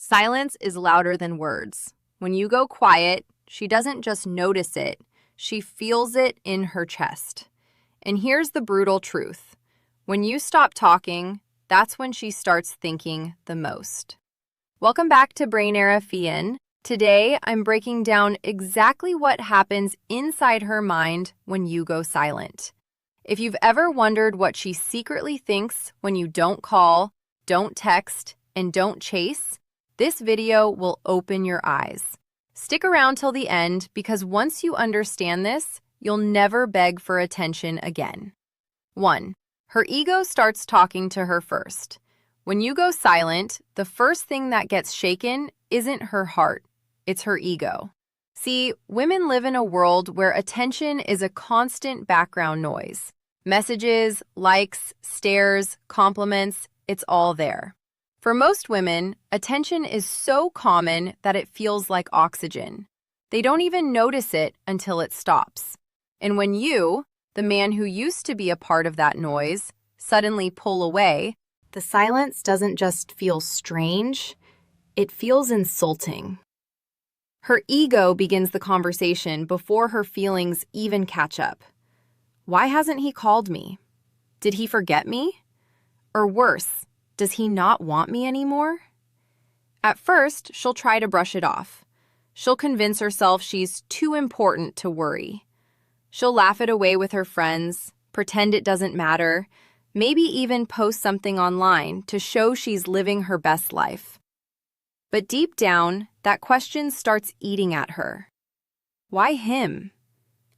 Silence is louder than words. When you go quiet, she doesn't just notice it, she feels it in her chest. And here's the brutal truth. When you stop talking, that's when she starts thinking the most. Welcome back to Brain Era Fian. Today, I'm breaking down exactly what happens inside her mind when you go silent. If you've ever wondered what she secretly thinks when you don't call, don't text, and don't chase, this video will open your eyes. Stick around till the end because once you understand this, you'll never beg for attention again. 1. Her ego starts talking to her first. When you go silent, the first thing that gets shaken isn't her heart, it's her ego. See, women live in a world where attention is a constant background noise. Messages, likes, stares, compliments, it's all there. For most women, attention is so common that it feels like oxygen. They don't even notice it until it stops. And when you, the man who used to be a part of that noise, suddenly pull away, the silence doesn't just feel strange, it feels insulting. Her ego begins the conversation before her feelings even catch up. Why hasn't he called me? Did he forget me? Or worse, does he not want me anymore? At first, she'll try to brush it off. She'll convince herself she's too important to worry. She'll laugh it away with her friends, pretend it doesn't matter, maybe even post something online to show she's living her best life. But deep down, that question starts eating at her. Why him?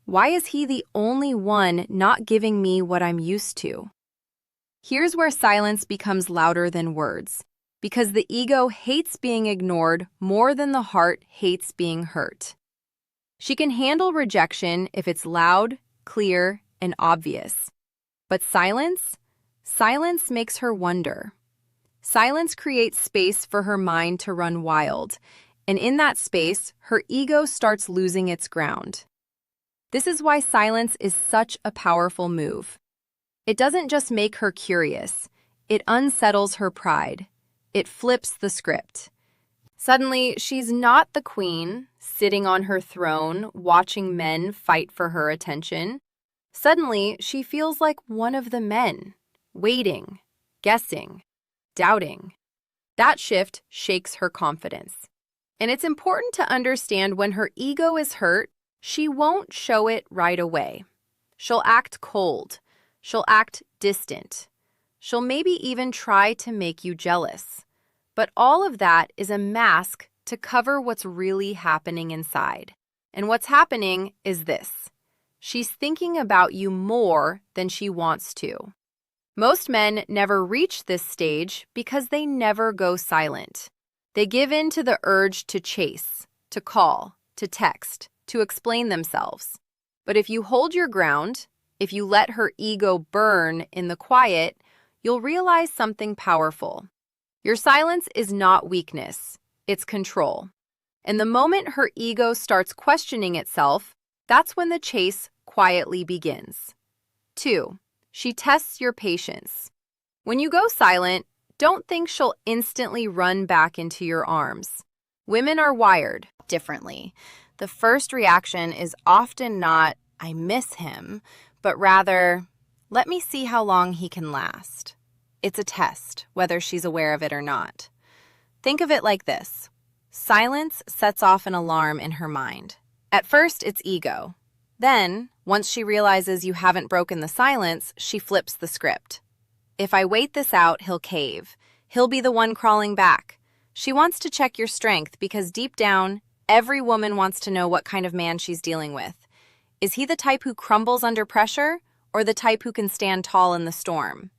Why is he the only one not giving me what I'm used to? Here's where silence becomes louder than words, because the ego hates being ignored more than the heart hates being hurt. She can handle rejection if it's loud, clear, and obvious. But silence makes her wonder. Silence creates space for her mind to run wild, and in that space, her ego starts losing its ground. This is why silence is such a powerful move. It doesn't just make her curious, it unsettles her pride. It flips the script. Suddenly, she's not the queen, sitting on her throne, watching men fight for her attention. Suddenly, she feels like one of the men, waiting, guessing, doubting. That shift shakes her confidence. And it's important to understand when her ego is hurt, she won't show it right away. She'll act cold. She'll act distant. She'll maybe even try to make you jealous. But all of that is a mask to cover what's really happening inside. And what's happening is this. She's thinking about you more than she wants to. Most men never reach this stage because they never go silent. They give in to the urge to chase, to call, to text, to explain themselves. But if you hold your ground, if you let her ego burn in the quiet, you'll realize something powerful. Your silence is not weakness, it's control. And the moment her ego starts questioning itself, that's when the chase quietly begins. 2. She tests your patience. When you go silent, don't think she'll instantly run back into your arms. Women are wired differently. The first reaction is often not, I miss him, but rather, let me see how long he can last. It's a test, whether she's aware of it or not. Think of it like this. Silence sets off an alarm in her mind. At first, it's ego. Then, once she realizes you haven't broken the silence, she flips the script. If I wait this out, he'll cave. He'll be the one crawling back. She wants to check your strength because deep down, every woman wants to know what kind of man she's dealing with. Is he the type who crumbles under pressure, or the type who can stand tall in the storm?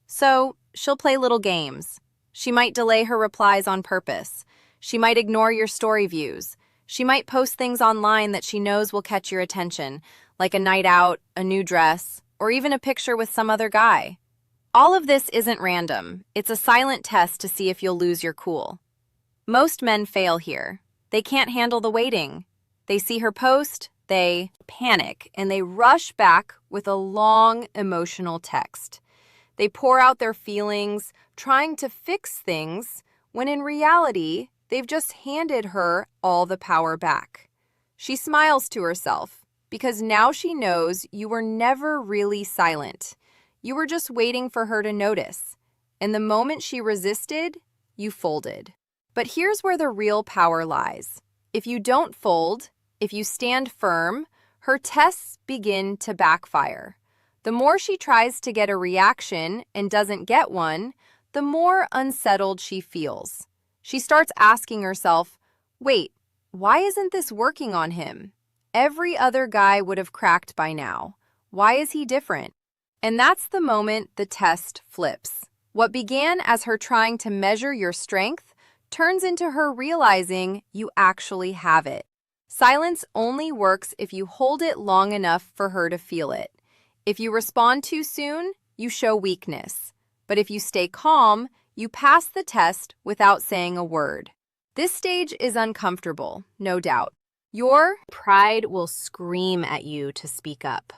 So, she'll play little games. She might delay her replies on purpose. She might ignore your story views. She might post things online that she knows will catch your attention, like a night out, a new dress, or even a picture with some other guy. All of this isn't random. It's a silent test to see if you'll lose your cool. Most men fail here. They can't handle the waiting. They see her post, they panic, and they rush back with a long emotional text. They pour out their feelings, trying to fix things, when in reality, they've just handed her all the power back. She smiles to herself because now she knows you were never really silent. You were just waiting for her to notice. And the moment she resisted, you folded. But here's where the real power lies. If you don't fold, if you stand firm, her tests begin to backfire. The more she tries to get a reaction and doesn't get one, the more unsettled she feels. She starts asking herself, wait, why isn't this working on him? Every other guy would have cracked by now. Why is he different? And that's the moment the test flips. What began as her trying to measure your strength turns into her realizing you actually have it. Silence only works if you hold it long enough for her to feel it. If you respond too soon, you show weakness. But if you stay calm, you pass the test without saying a word. This stage is uncomfortable, no doubt. Your pride will scream at you to speak up.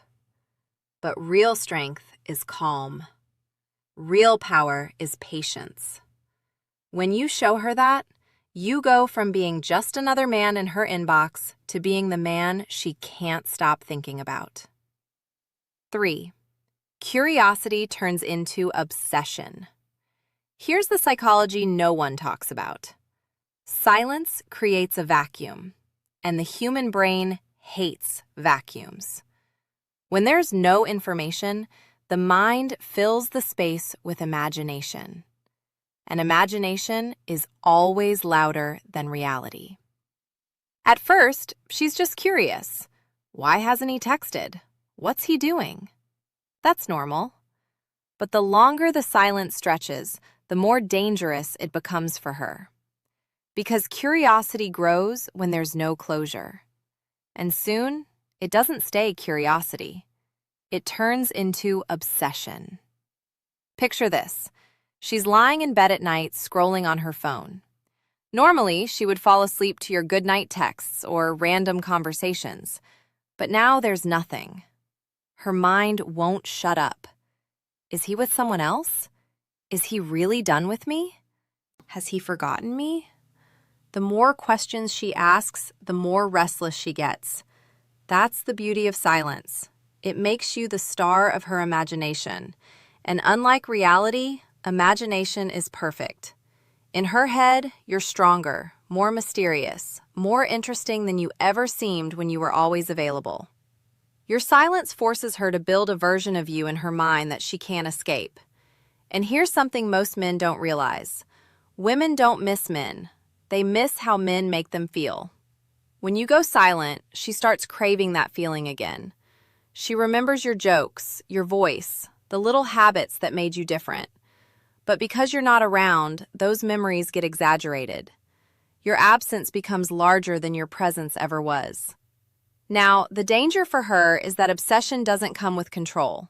But real strength is calm. Real power is patience. When you show her that, you go from being just another man in her inbox to being the man she can't stop thinking about. 3. Curiosity turns into obsession. Here's the psychology no one talks about. Silence creates a vacuum, and the human brain hates vacuums. When there's no information, the mind fills the space with imagination. And imagination is always louder than reality. At first, she's just curious. Why hasn't he texted? What's he doing? That's normal. But the longer the silence stretches, the more dangerous it becomes for her. Because curiosity grows when there's no closure. And soon, it doesn't stay curiosity. It turns into obsession. Picture this. She's lying in bed at night scrolling on her phone. Normally, she would fall asleep to your goodnight texts or random conversations. But now there's nothing. Her mind won't shut up. Is he with someone else? Is he really done with me? Has he forgotten me? The more questions she asks, the more restless she gets. That's the beauty of silence. It makes you the star of her imagination. And unlike reality, imagination is perfect. In her head, you're stronger, more mysterious, more interesting than you ever seemed when you were always available. Your silence forces her to build a version of you in her mind that she can't escape. And here's something most men don't realize. Women don't miss men. They miss how men make them feel. When you go silent, she starts craving that feeling again. She remembers your jokes, your voice, the little habits that made you different. But because you're not around, those memories get exaggerated. Your absence becomes larger than your presence ever was. Now, the danger for her is that obsession doesn't come with control.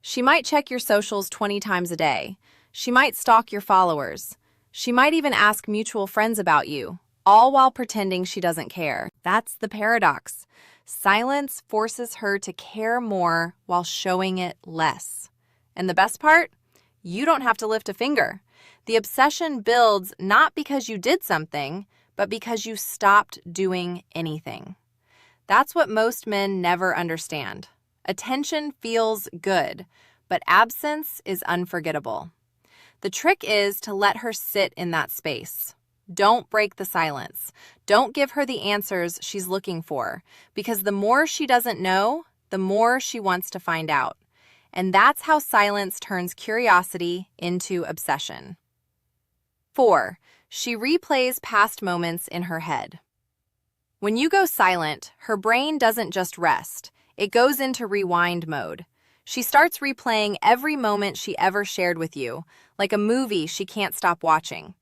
She might check your socials 20 times a day. She might stalk your followers. She might even ask mutual friends about you, all while pretending she doesn't care. That's the paradox. Silence forces her to care more while showing it less. And the best part? You don't have to lift a finger. The obsession builds not because you did something, but because you stopped doing anything. That's what most men never understand. Attention feels good, but absence is unforgettable. The trick is to let her sit in that space. Don't break the silence. Don't give her the answers she's looking for, because the more she doesn't know, the more she wants to find out. And that's how silence turns curiosity into obsession. 4. She replays past moments in her head. When you go silent, her brain doesn't just rest. It goes into rewind mode. She starts replaying every moment she ever shared with you, like a movie she can't stop watching.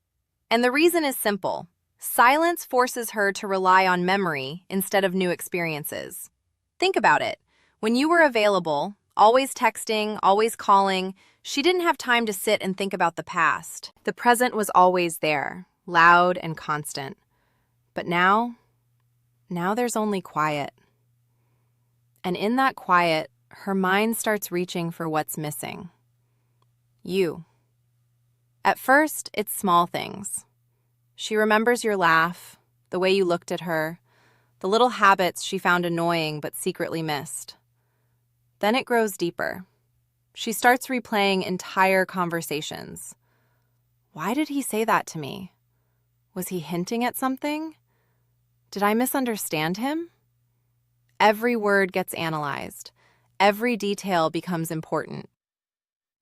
And the reason is simple. Silence forces her to rely on memory instead of new experiences. Think about it. When you were available, always texting, always calling, she didn't have time to sit and think about the past. The present was always there, loud and constant. But now there's only quiet. And in that quiet, her mind starts reaching for what's missing. You. At first, it's small things. She remembers your laugh, the way you looked at her, the little habits she found annoying but secretly missed. Then it grows deeper. She starts replaying entire conversations. Why did he say that to me? Was he hinting at something? Did I misunderstand him? Every word gets analyzed. Every detail becomes important.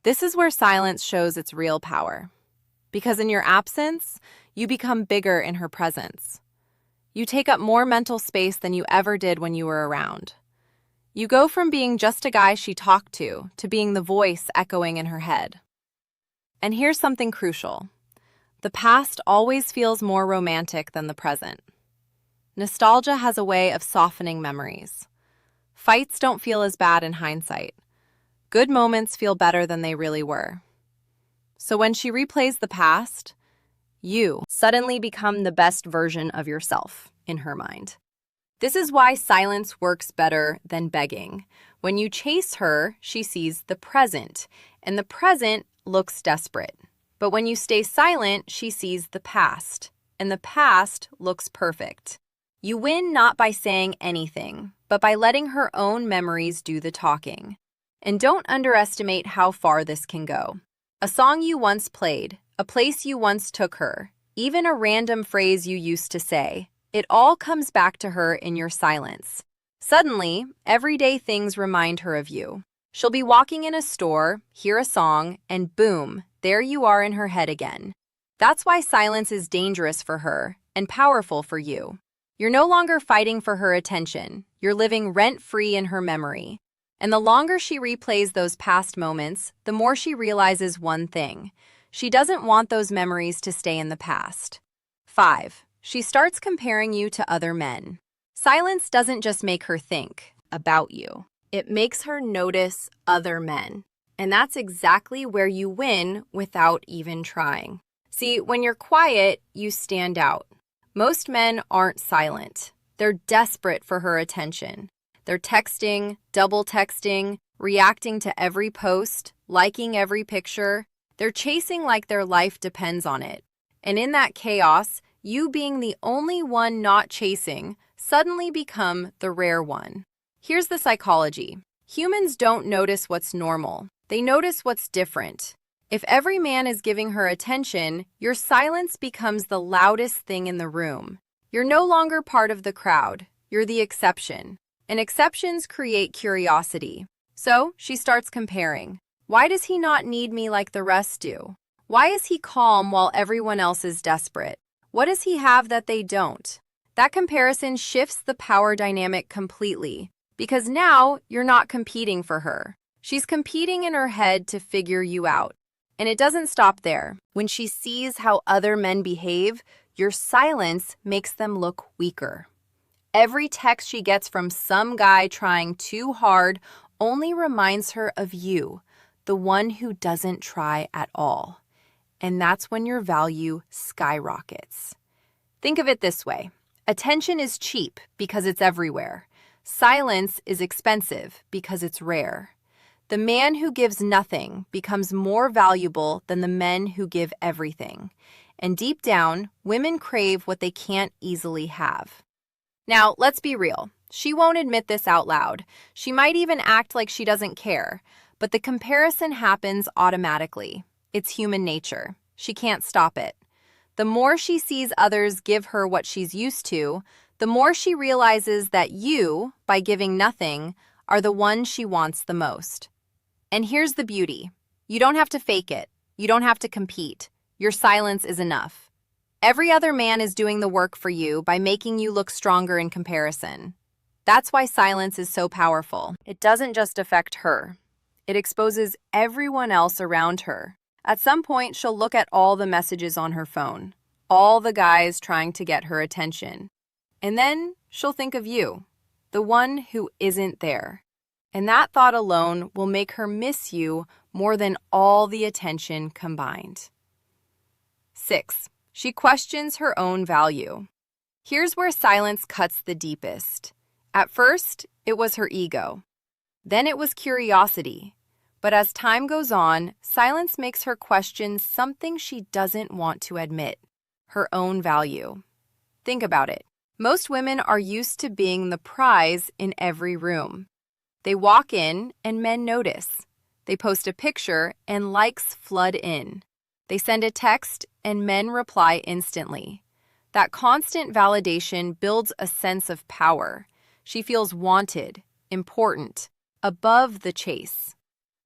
This is where silence shows its real power. Because in your absence, you become bigger in her presence. You take up more mental space than you ever did when you were around. You go from being just a guy she talked to being the voice echoing in her head. And here's something crucial. The past always feels more romantic than the present. Nostalgia has a way of softening memories. Fights don't feel as bad in hindsight. Good moments feel better than they really were. So when she replays the past, you suddenly become the best version of yourself in her mind. This is why silence works better than begging. When you chase her, she sees the present, and the present looks desperate. But when you stay silent, she sees the past, and the past looks perfect. You win not by saying anything, but by letting her own memories do the talking. And don't underestimate how far this can go. A song you once played, a place you once took her, even a random phrase you used to say, it all comes back to her in your silence. Suddenly, everyday things remind her of you. She'll be walking in a store, hear a song, and boom, there you are in her head again. That's why silence is dangerous for her and powerful for you. You're no longer fighting for her attention. You're living rent-free in her memory. And the longer she replays those past moments, the more she realizes one thing. She doesn't want those memories to stay in the past. 5. She starts comparing you to other men. Silence doesn't just make her think about you. It makes her notice other men. And that's exactly where you win without even trying. See, when you're quiet, you stand out. Most men aren't silent. They're desperate for her attention. They're texting, double texting, reacting to every post, liking every picture. They're chasing like their life depends on it. And in that chaos, you being the only one not chasing suddenly become the rare one. Here's the psychology. Humans don't notice what's normal. They notice what's different. If every man is giving her attention, your silence becomes the loudest thing in the room. You're no longer part of the crowd. You're the exception. And exceptions create curiosity. So she starts comparing. Why does he not need me like the rest do? Why is he calm while everyone else is desperate? What does he have that they don't? That comparison shifts the power dynamic completely, because now you're not competing for her. She's competing in her head to figure you out. And it doesn't stop there. When she sees how other men behave, your silence makes them look weaker. Every text she gets from some guy trying too hard only reminds her of you, the one who doesn't try at all. And that's when your value skyrockets. Think of it this way. Attention is cheap because it's everywhere. Silence is expensive because it's rare. The man who gives nothing becomes more valuable than the men who give everything. And deep down, women crave what they can't easily have. Now, let's be real. She won't admit this out loud. She might even act like she doesn't care. But the comparison happens automatically. It's human nature. She can't stop it. The more she sees others give her what she's used to, the more she realizes that you, by giving nothing, are the one she wants the most. And here's the beauty. You don't have to fake it. You don't have to compete. Your silence is enough. Every other man is doing the work for you by making you look stronger in comparison. That's why silence is so powerful. It doesn't just affect her. It exposes everyone else around her. At some point, she'll look at all the messages on her phone, all the guys trying to get her attention. And then she'll think of you, the one who isn't there. And that thought alone will make her miss you more than all the attention combined. 6. She questions her own value. Here's where silence cuts the deepest. At first, it was her ego. Then it was curiosity. But as time goes on, silence makes her question something she doesn't want to admit. her own value. Think about it. Most women are used to being the prize in every room. They walk in and men notice. They post a picture and likes flood in. They send a text and men reply instantly. That constant validation builds a sense of power. She feels wanted, important, above the chase.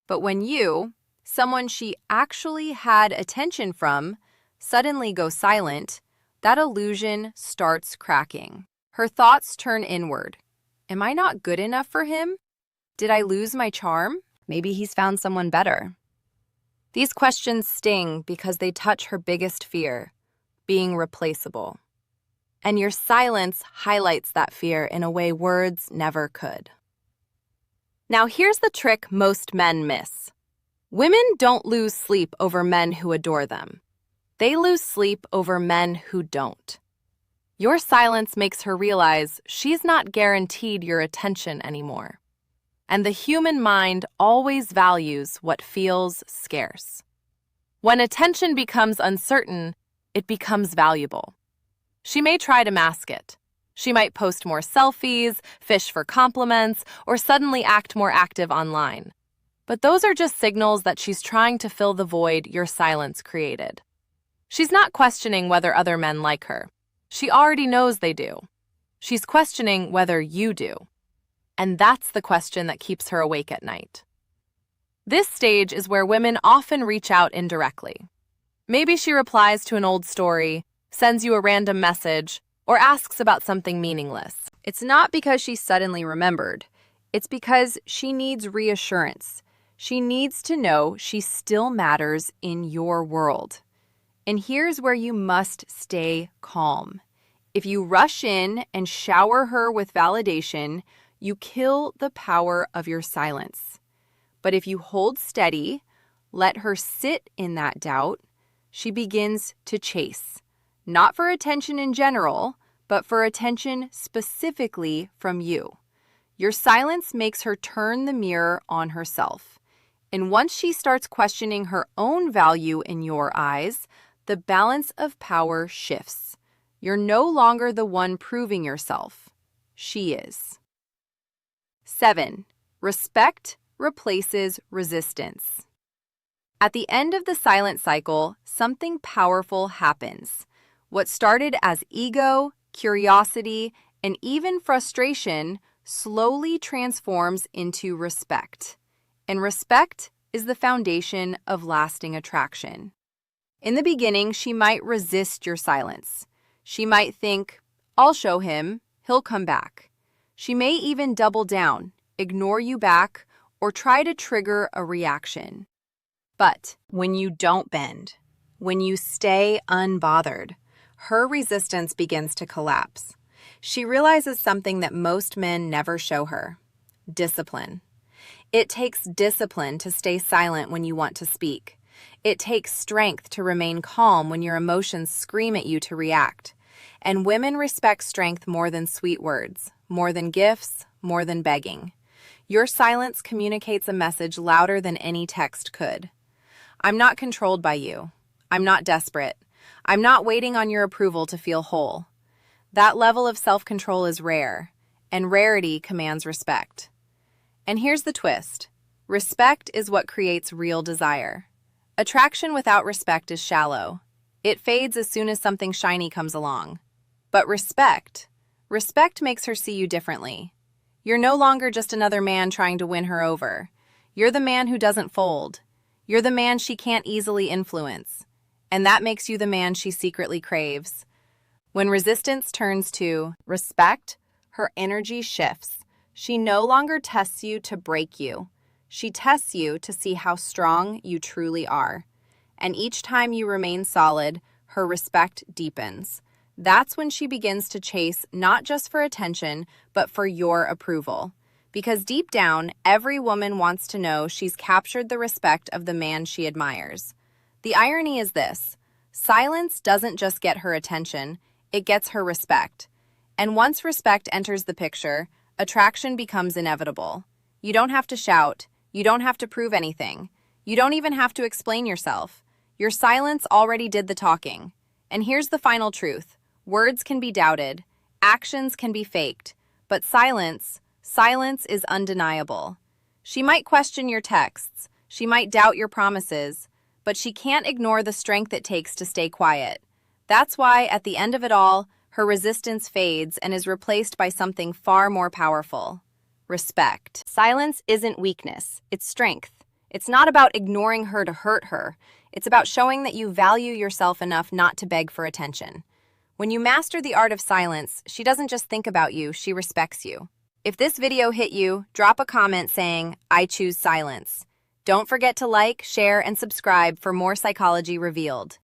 But when you, someone she actually had attention from, suddenly go silent, that illusion starts cracking. Her thoughts turn inward. Am I not good enough for him? Did I lose my charm? Maybe he's found someone better. These questions sting because they touch her biggest fear, being replaceable. And your silence highlights that fear in a way words never could. Now here's the trick most men miss. Women don't lose sleep over men who adore them. They lose sleep over men who don't. Your silence makes her realize she's not guaranteed your attention anymore. And the human mind always values what feels scarce. When attention becomes uncertain, it becomes valuable. She may try to mask it. She might post more selfies, fish for compliments, or suddenly act more active online. But those are just signals that she's trying to fill the void your silence created. She's not questioning whether other men like her. She already knows they do. She's questioning whether you do. And that's the question that keeps her awake at night. This stage is where women often reach out indirectly. Maybe she replies to an old story, sends you a random message, or asks about something meaningless. It's not because she suddenly remembered. It's because she needs reassurance. She needs to know she still matters in your world. And here's where you must stay calm. If you rush in and shower her with validation, you kill the power of your silence. But if you hold steady, let her sit in that doubt, she begins to chase. Not for attention in general, but for attention specifically from you. Your silence makes her turn the mirror on herself. And once she starts questioning her own value in your eyes, the balance of power shifts. You're no longer the one proving yourself. She is. 7. Respect replaces resistance. At the end of the silent cycle, something powerful happens. What started as ego, curiosity, and even frustration slowly transforms into respect. And respect is the foundation of lasting attraction. In the beginning, she might resist your silence. She might think, I'll show him, he'll come back. She may even double down, ignore you back, or try to trigger a reaction. But when you don't bend, when you stay unbothered, her resistance begins to collapse. She realizes something that most men never show her: discipline. It takes discipline to stay silent when you want to speak. It takes strength to remain calm when your emotions scream at you to react. And women respect strength more than sweet words, more than gifts, more than begging. Your silence communicates a message louder than any text could. I'm not controlled by you. I'm not desperate. I'm not waiting on your approval to feel whole. That level of self-control is rare, and rarity commands respect. And here's the twist. Respect is what creates real desire. Attraction without respect is shallow. It fades as soon as something shiny comes along. But respect makes her see you differently. You're no longer just another man trying to win her over. You're the man who doesn't fold. You're the man she can't easily influence. And that makes you the man she secretly craves. When resistance turns to respect, her energy shifts. She no longer tests you to break you. She tests you to see how strong you truly are. And each time you remain solid, her respect deepens. That's when she begins to chase not just for attention, but for your approval. Because deep down, every woman wants to know she's captured the respect of the man she admires. The irony is this: silence doesn't just get her attention, it gets her respect. And once respect enters the picture, attraction becomes inevitable. You don't have to shout. You don't have to prove anything. You don't even have to explain yourself. Your silence already did the talking. And here's the final truth. Words can be doubted, actions can be faked, but silence is undeniable. She might question your texts, she might doubt your promises, but she can't ignore the strength it takes to stay quiet. That's why, at the end of it all, her resistance fades and is replaced by something far more powerful: respect. Silence isn't weakness, it's strength. It's not about ignoring her to hurt her. It's about showing that you value yourself enough not to beg for attention. When you master the art of silence, she doesn't just think about you, she respects you. If this video hit you, drop a comment saying, "I choose silence." Don't forget to like, share, and subscribe for more Psychology Revealed.